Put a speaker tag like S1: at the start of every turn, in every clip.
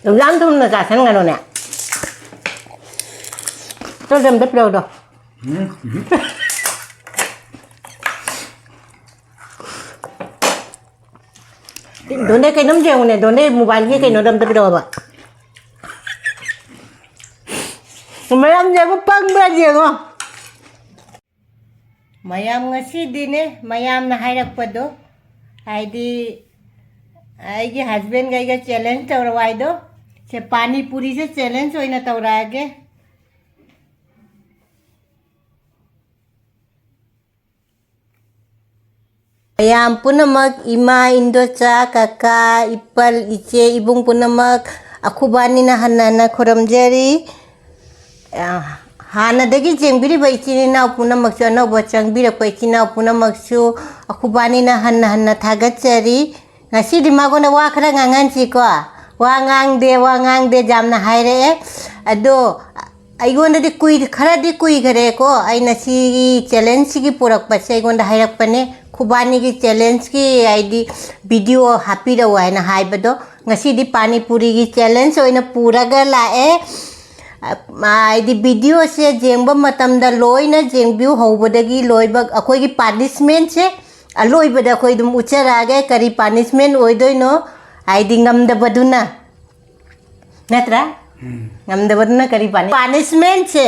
S1: Dám thun là cả sáng ngày rồi nè. Tôi đâm đất đâu đâu. Đốn đây cái nấm rêu này, đốn đây mobile cái nó đâm đất đâu mà. Mấy em rêu có băng bên gì không? Mayam ngasi dine mayam na hairakpado haidi aigi husband gaiga challenge tawrawaido se Panipuri se challenge oina tawrage mayam punamak ima indocha kaka ipal iche ibung punamak akubani na hanana khoramjari हानदगी जेंबिरिबा इचिना पुनमक्सु अनौबा चंबिरकपा इचिना पुनमक्सु अखुबानिना हन्ना हन्ना थागतचरी ngasidi magona wa khara nganganchi ko wa ngang de jamna haire ado aigonda di kui khara di kui gare ko aina si challenge gi purak pa se aigonda hairak pane khubani gi challenge gi id video happy ra wa na haibado ngasidi Panipuri gi challenge oina puraga lae दी video से जेंब मतमदा लोइना जेंबिउ होबदगी लोइबक अखोगी punishment से अलोइबदा अखोई दुम उचरागे करी punishment ओइदोइनो आइदी ngमदबदुना नत्रा ngमदबदुना करी punishment से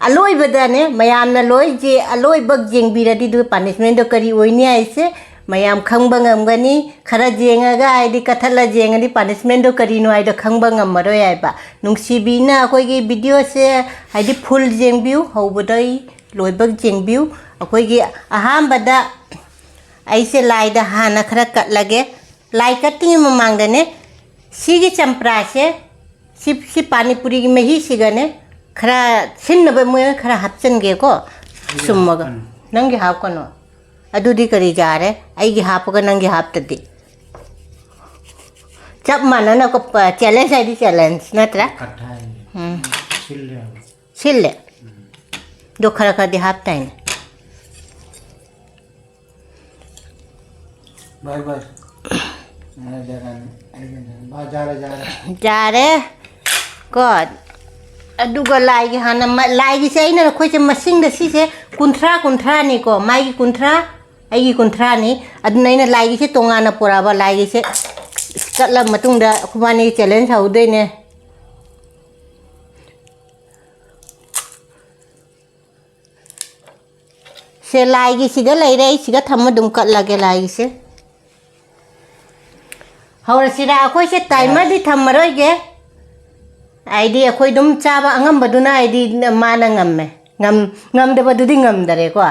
S1: अलोइबदाने मयामना लोइ जे अलोइबक जेंबिरदी दु punishment दो करी ओइनी आइसे mayam khangba ngamgani khara jengaga aidi kathala jengani punishment do karino aida khangba ngamaro yaiba nungsibina akoi gi video se aidi full jengbiu hobodai loibak jengbiu akoi gi ahambada aise laida hana khara katlage lai cutting mamangda ne sigi champra se si Panipuri gi mehi sigane khara sinnabe mo khara hapchen ge ko summaga nangi hapkono अदुदी करी जा रहे आई हापगा नंगे हापतदी जब माना ना को challenge I challenge नत्रा छिल्ले दो खरा कर दी हापता है
S2: बाय बाय
S1: जा रहे गॉड अदुगा लाइगी हाना लाइगी से ना कोई से मसिंग द सी से कुंथरा नी को माई कुंथरा आई कुंथरा नी अदुना इना लाइगी से तोंगाना पोराबा लाइगी से कटला मतुंगदा खुबानी चैलेंज हौदे ने से लाइगी सिगा लैरे सिगा थम दुम कटलागे लाइगी से हौरा सिरा अखोई से टाइमर दी थमरोगे आइडी अखोई दुम चाबा अंगम बदुना आइडी माना ngam दे बदुदी ngam दरे को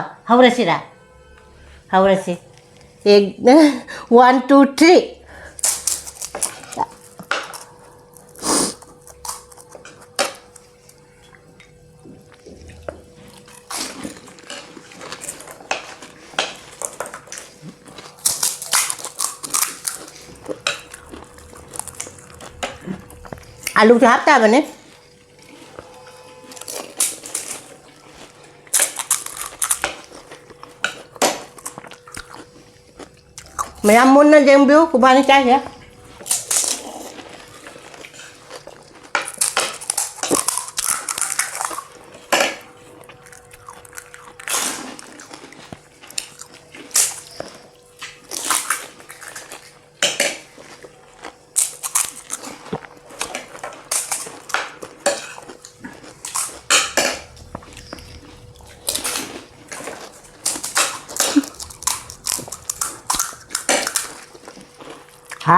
S1: हौरसी एक 1 2 3 आलू तो हापता बने मैं muốn nó đem biếu của ba cái trái kìa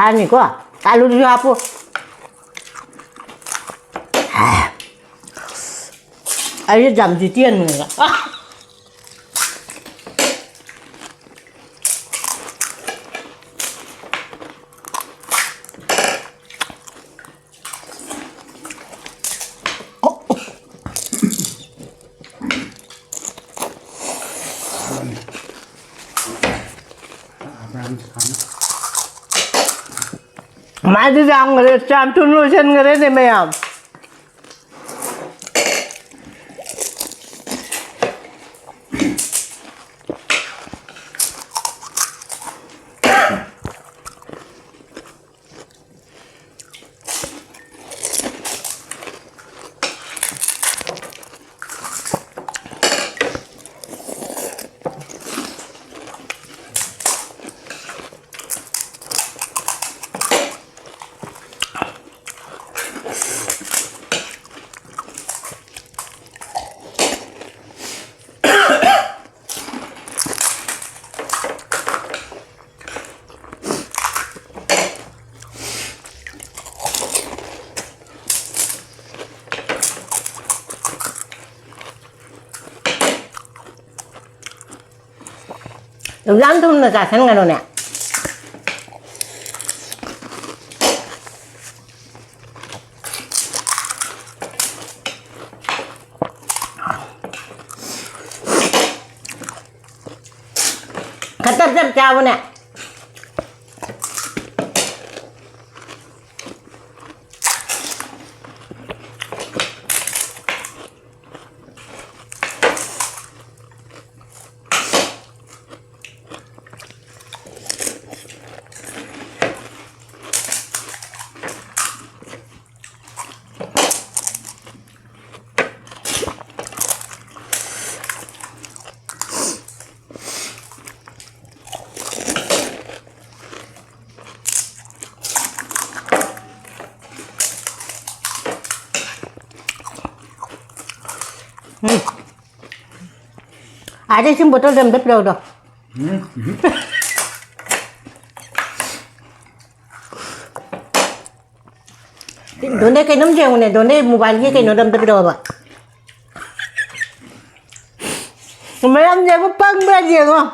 S1: 니 거 알루 좀 아프 아이 잠지 뛰는 거야 माजी जाम करे चांटून लोशन करे ने मैं आप ꯌꯥꯝ ꯊꯨꯝꯅ ꯆꯥꯁꯟꯒꯅꯨꯅꯦ khát chắp chào nè ai đây xin bột tôi đâm đất đâu rồi đồn đây cái nấm rêu này đồn đây mobile cái nó đâm đất đâu mà mấy em rêu có băng bên gì không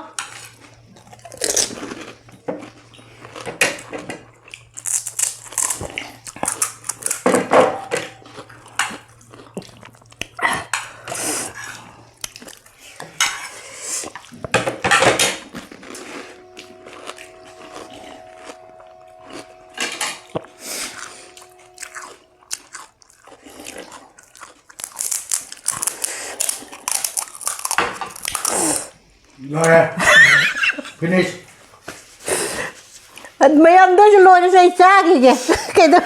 S2: Rồi, finish.
S1: mấy em đó lôi nó dây xa kìa cái đó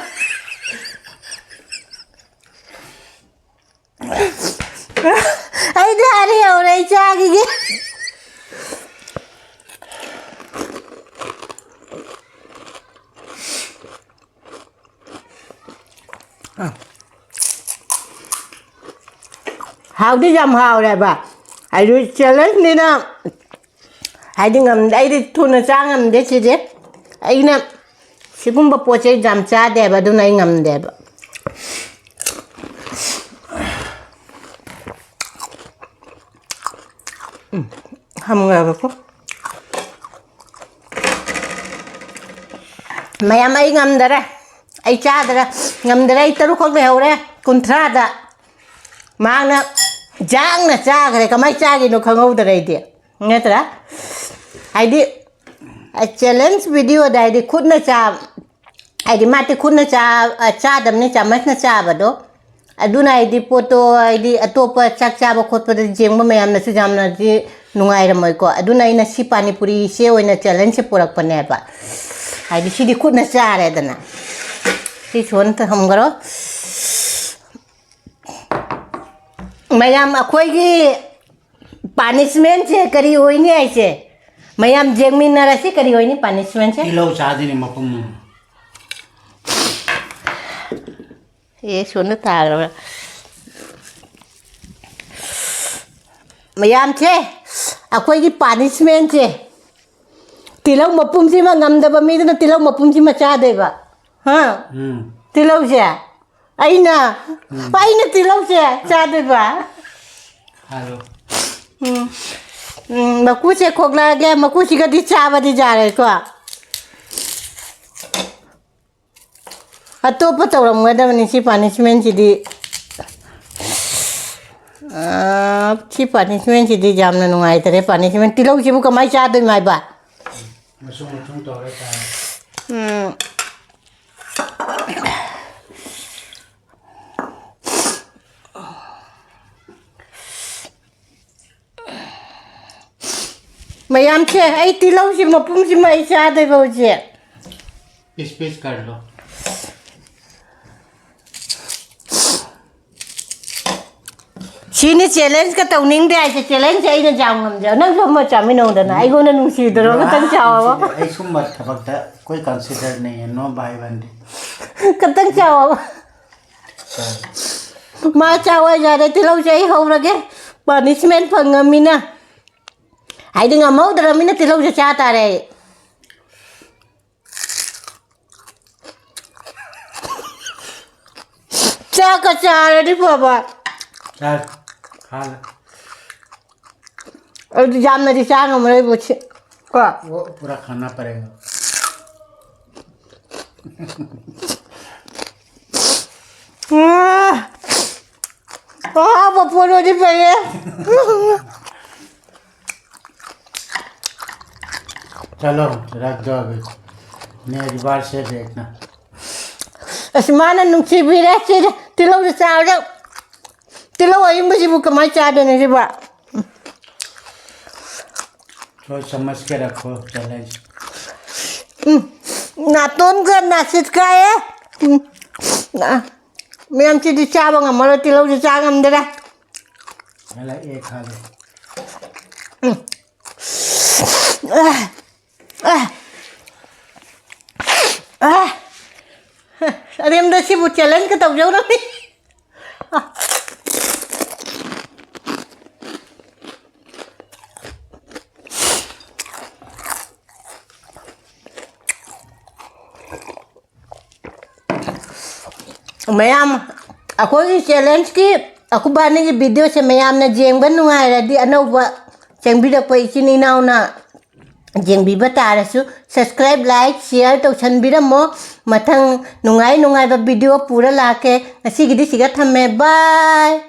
S1: ấy ra đi ở đây xa kìa hào đi dầm hào này bà hãy đi challenge đi nào hãy đi ngầm đây đi thu nó sang ngầm đấy chứ đấy ấy nè chỉ cũng bao nhiêu dầm cha đẹp và đôi này ngầm đẹp hầm người vào phút mày em ấy ngầm đấy ấy cha đấy ngầm đấy tao lúc không đều đấy contrat đã mang nè giang nè cha cái cái máy cha cái nó không ngâu đấy đi nghe chưa ai đi challenge video đây đi khut na cha ai đi mati khut na cha đam na cha mas na cha ba do aduna ai đi photo ai đi atopa chak cha ba khut pa jeng ba mayam na su jam na ji nungai ra mai ko aduna ina si panipuri se oina challenge se purak pa ne ba ai đi si di khut na cha re dana si chon ta ham garo mayam akhoi gi punishment se kari hoi ni ai se mayam jengmin na rasi kari hoi ni punishment se
S2: Kilo saadi ni mapum.
S1: ye sun ta rồi mayam che akhoi gi punishment che tilau mapum si ma ngam da ba mi na tilau mapum si ma cha de ba ha tilau se aina tilau se cha de ba
S2: Hello.
S1: mà cú sẽ khóc là cái mà cú chỉ có đi cha và đi ra rồi quoi à tôi bắt đầu làm cái đó mình chỉ punishment chỉ đi chỉ punishment chỉ đi jam nó ngay tới punishment thì lâu chỉ muốn cái cha tôi mai bà
S2: Masung to re ta.
S1: mày ăn chưa ấy tí lâu chỉ mà bung chỉ mày cha tôi bao giờ
S2: Space कर लो.
S1: Chị này challenge cái tàu nín đây thì challenge ấy nó giàu ngầm giờ nó không mà chả mới nồng được này cô nó nung xì được rồi cái tăng chào
S2: không ấy không mất thằng ta कोई consider नहीं है no buy one day.
S1: cái tăng chào mà chào ai giờ đây tí lâu chơi không rồi cái punishment phần ngầm mình à hãy đừng ngầm máu rồi mình tí lâu cho cha ta đây cha cái cha rồi đi bà
S2: Chal, khá là.
S1: ở jam này đi cha ngầm rồi bố chị को
S2: वो पूरा खाना पड़ेगा
S1: वो पूरा नहीं पे
S2: चलो रख दो अभी नेक्स्ट बार से देखना
S1: असमान नुक्सी भी रहते तिलों से चावल तिलों वही मुझे वो कमाई चाह देने से बा
S2: सोच समझ के रखो चले
S1: ना तोन कर ना सिटका है ना मैं हम चीज़ चावल हमारे तिलों से चावल हम दे रहा
S2: चला एक खा लो
S1: अरे हम दसी वो चैलेंज का तब जाओ ना मैम अखोई चैलेंज की अखबार की वीडियो से मैम ने जेंग नुआई रदी अनौब चेंबीरप इचिन इनाउना जेंबीबा तारसु सब्सक्राइब लाइक शेयर तौसनबिरमो मथंग नुंगाई नुंगाइबा वीडियो पूरा लाके ngasiगidi siga थम्मे बाय।